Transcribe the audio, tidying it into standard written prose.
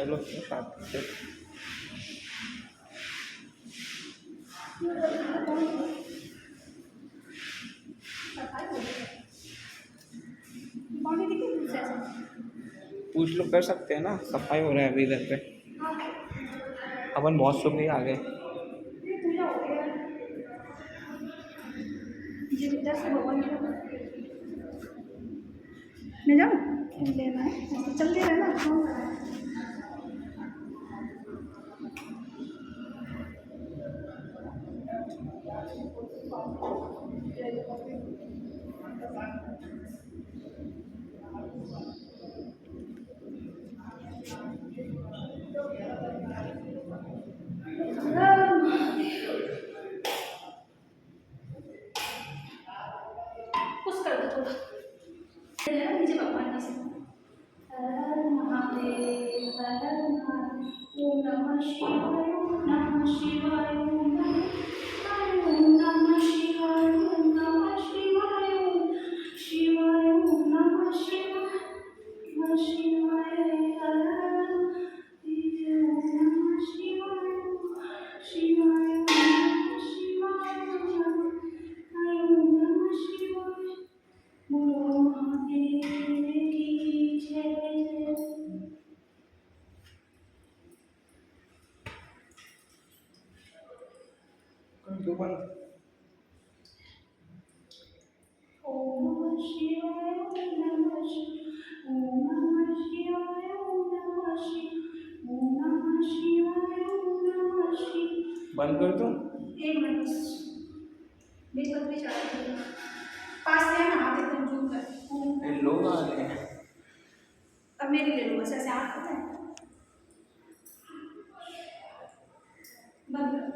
चलो साथ से पूछ लो, कर सकते हैं ना, सफाई हो रहा है अभी इधर पे। अपन वॉशरूम भी आ गए। मैं जाऊँ लेना है, चल दे रहा है ना। कुछ कर दो थोड़ा नीचे भगवान जी से। हर हर महादेव, हर हर महादेव, ओम नमः शिवाय, ओम नमः शिवाय, ओम नमः शिवाय, ओम नमः शिवाय, ओम शिवाय, ओम नमः शिवाय, नमः शिवाय, हर हर महादेव, ओम नमः शिवाय, शिवाय, ओम नमः शिवाय, ओम नमः शिवाय, बोलो महादेव की जय। ओम नमः शिवाय, ओम नमः शिवाय, ओम नमः शिवाय, ओम नमः शिवाय, ओम नमः शिवाय, ओम नमः शिवाय। बंद कर दूं? एक मिनट बस, बीच में भी चला पास से ना हाथ एकदम जूम कर। ये लोग आ रहे हैं। अब मेरी ले लो बस, ऐसे हाथ होता है बंद कर।